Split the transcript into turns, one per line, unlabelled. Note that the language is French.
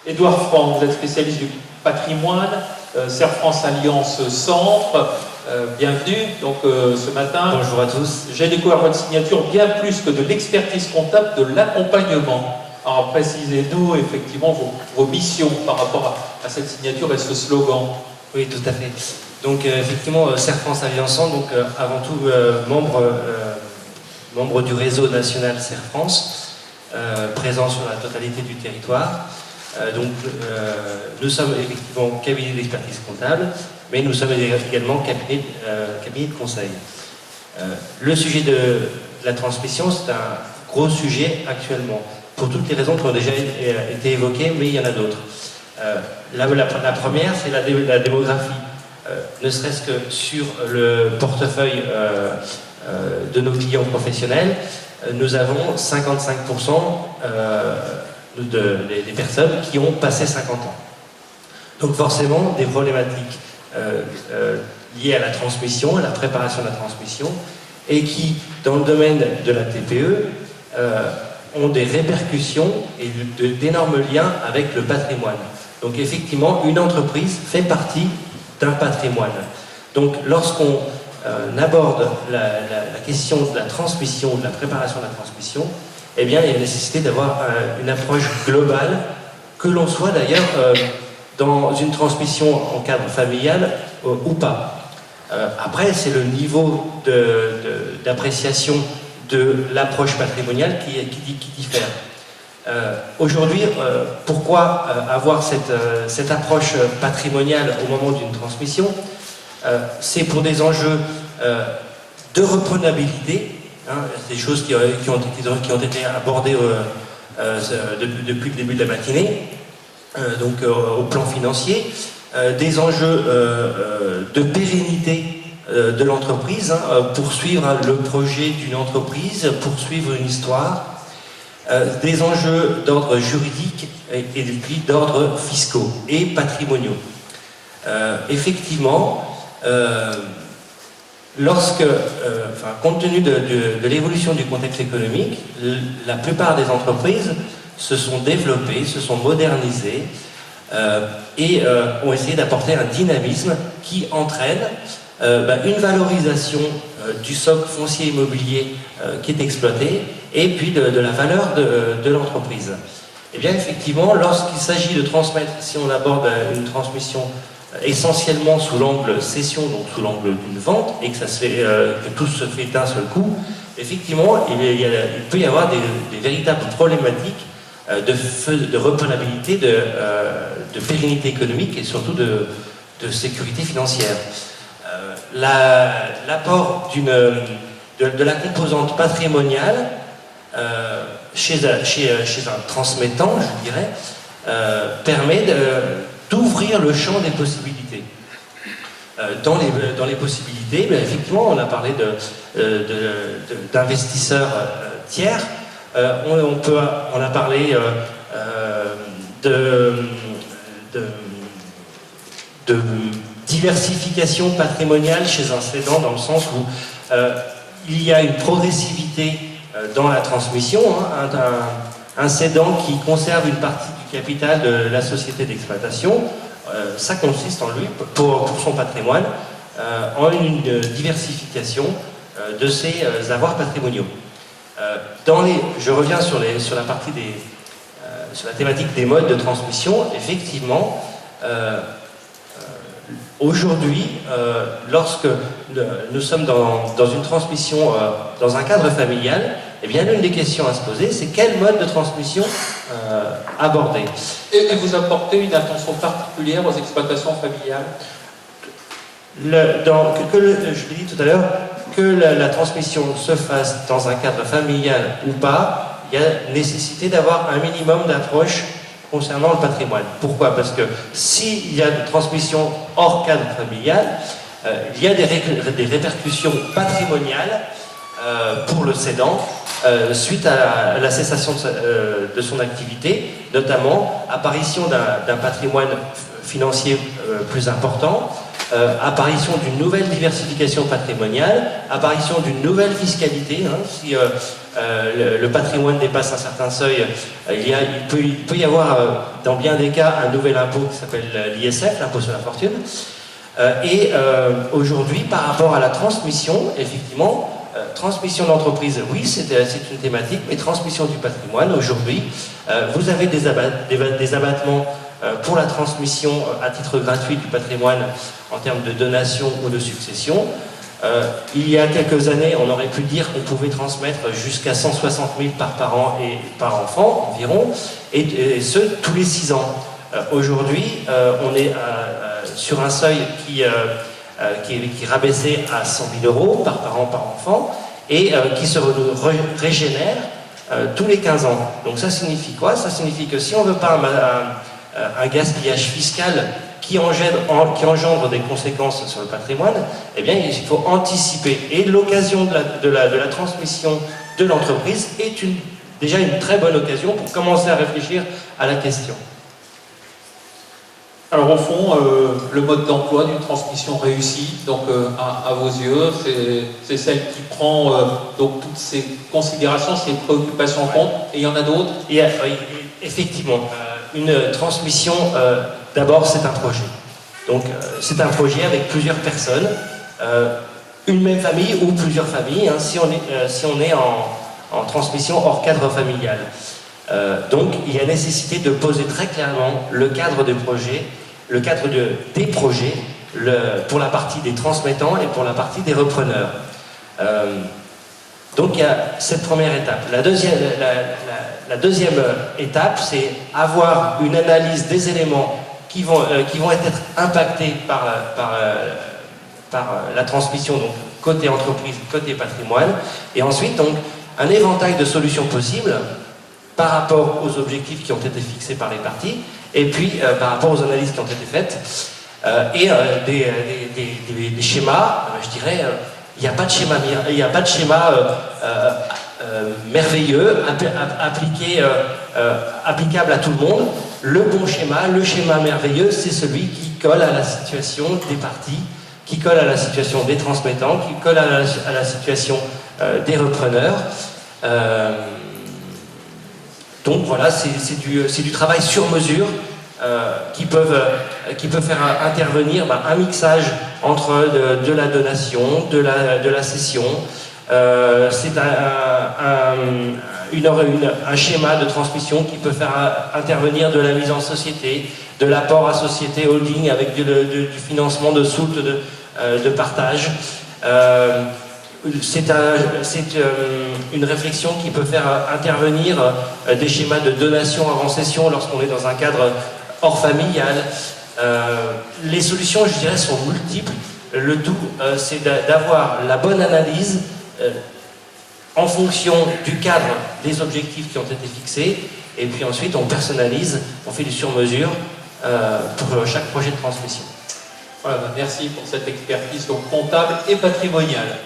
Édouard Franck, vous êtes spécialiste du patrimoine, Serre France Alliance Centre, bienvenue. Donc ce matin,
bonjour à tous.
J'ai découvert votre signature bien plus que de l'expertise comptable, de l'accompagnement. Alors précisez-nous effectivement vos missions par rapport à cette signature et ce slogan.
Oui, tout à fait. Donc effectivement, Serre France Alliance Centre, donc avant tout membre du réseau national Serre France, présent sur la totalité du territoire. Nous sommes effectivement cabinet d'expertise comptable, mais nous sommes également cabinet de conseil. Le sujet de la transmission, c'est un gros sujet actuellement, pour toutes les raisons qui ont déjà été évoquées, mais il y en a d'autres. La première, c'est la démographie. Ne serait-ce que sur le portefeuille de nos clients professionnels, nous avons 55% des personnes qui ont passé 50 ans. Donc forcément, des problématiques liées à la transmission, à la préparation de la transmission, et qui, dans le domaine de la TPE, ont des répercussions et d'énormes liens avec le patrimoine. Donc effectivement, une entreprise fait partie d'un patrimoine. Donc lorsqu'on aborde la question de la transmission, de la préparation de la transmission, eh bien, il y a nécessité d'avoir une approche globale, que l'on soit d'ailleurs dans une transmission en cadre familial ou pas. Après, c'est le niveau d'appréciation de l'approche patrimoniale qui diffère. Aujourd'hui, pourquoi avoir cette approche patrimoniale au moment d'une transmission? C'est pour des enjeux de reprenabilité, des choses qui ont été abordées depuis le début de la matinée, donc au plan financier, des enjeux de pérennité de l'entreprise, poursuivre le projet d'une entreprise, poursuivre une histoire, des enjeux d'ordre juridique et puis d'ordre fiscaux et patrimoniaux. Effectivement, compte tenu de l'évolution du contexte économique, la plupart des entreprises se sont développées, se sont modernisées et ont essayé d'apporter un dynamisme qui entraîne une valorisation du socle foncier immobilier qui est exploité et puis de la valeur de l'entreprise. Et bien effectivement, lorsqu'il s'agit de transmettre, si on aborde une transmission essentiellement sous l'angle cession, donc sous l'angle d'une vente, et que tout se fait d'un seul coup, effectivement, il peut y avoir des véritables problématiques de reprenabilité, de pérennité économique et surtout de sécurité financière. L'apport de la composante patrimoniale chez un transmettant, je dirais, permet d'ouvrir le champ des possibilités. Dans les possibilités, effectivement, on a parlé d'investisseurs tiers, on a parlé de diversification patrimoniale chez un cédant, dans le sens où il y a une progressivité dans la transmission, un cédant qui conserve une partie du capital de la société d'exploitation, ça consiste en lui, pour son patrimoine, en une diversification de ses avoirs patrimoniaux. Je reviens sur la partie sur la thématique des modes de transmission. Effectivement, aujourd'hui, lorsque nous sommes dans une transmission dans un cadre familial, eh bien, l'une des questions à se poser, c'est quel mode de transmission aborder.
Et vous apportez une attention particulière aux exploitations familiales?
Je l'ai dit tout à l'heure, que la transmission se fasse dans un cadre familial ou pas, il y a nécessité d'avoir un minimum d'approche concernant le patrimoine. Pourquoi? Parce que s'il y a une transmission hors cadre familial, il y a des répercussions patrimoniales pour le cédant suite à la cessation de son activité, notamment apparition d'un patrimoine financier plus important, apparition d'une nouvelle diversification patrimoniale, apparition d'une nouvelle fiscalité. Si le patrimoine dépasse un certain seuil, il peut y avoir, dans bien des cas, un nouvel impôt qui s'appelle l'ISF, l'impôt sur la fortune. Aujourd'hui, par rapport à la transmission, effectivement, transmission d'entreprise, oui, c'est une thématique, mais transmission du patrimoine, aujourd'hui, vous avez des abattements pour la transmission à titre gratuit du patrimoine en termes de donation ou de succession. Il y a quelques années, on aurait pu dire qu'on pouvait transmettre jusqu'à 160 000 par parent et par enfant environ, et ce, tous les 6 ans. Aujourd'hui, on est sur un seuil qui est rabaissé à 100 000 € par parent, par enfant, et qui se régénère tous les 15 ans. Donc ça signifie quoi? Ça signifie que si on ne veut pas un gaspillage fiscal qui engendre des conséquences sur le patrimoine, eh bien il faut anticiper. Et l'occasion de la transmission de l'entreprise est déjà une très bonne occasion pour commencer à réfléchir à la question.
Alors au fond, le mode d'emploi d'une transmission réussie, donc à vos yeux, c'est celle qui prend donc toutes ces considérations, ces préoccupations en compte, et il y en a d'autres.
Effectivement, une transmission, d'abord c'est un projet. Donc c'est un projet avec plusieurs personnes, une même famille ou plusieurs familles, si on est en transmission hors cadre familial. Donc il y a nécessité de poser très clairement le cadre des projets, le cadre des projets, pour la partie des transmettants et pour la partie des repreneurs. Donc il y a cette première étape. La deuxième étape, c'est avoir une analyse des éléments qui vont être impactés par la transmission, donc côté entreprise, côté patrimoine, et ensuite donc un éventail de solutions possibles par rapport aux objectifs qui ont été fixés par les parties, et puis par rapport aux analyses qui ont été faites, et des schémas, je dirais, il n'y a pas de schéma, merveilleux, applicable à tout le monde. Le bon schéma, le schéma merveilleux, c'est celui qui colle à la situation des parties, qui colle à la situation des transmettants, qui colle à la situation des repreneurs. Donc voilà, c'est du travail sur mesure qui peut faire intervenir un mixage entre de la donation, de la cession. C'est un schéma de transmission qui peut faire intervenir de la mise en société, de l'apport à société holding avec du financement de soute de partage. C'est une réflexion qui peut faire intervenir des schémas de donation avant cession lorsqu'on est dans un cadre hors familial. Les solutions, je dirais, sont multiples. Le tout, c'est d'avoir la bonne analyse en fonction du cadre des objectifs qui ont été fixés, et puis ensuite on personnalise, on fait du sur-mesure pour chaque projet de transmission.
Voilà, merci pour cette expertise donc comptable et patrimoniale.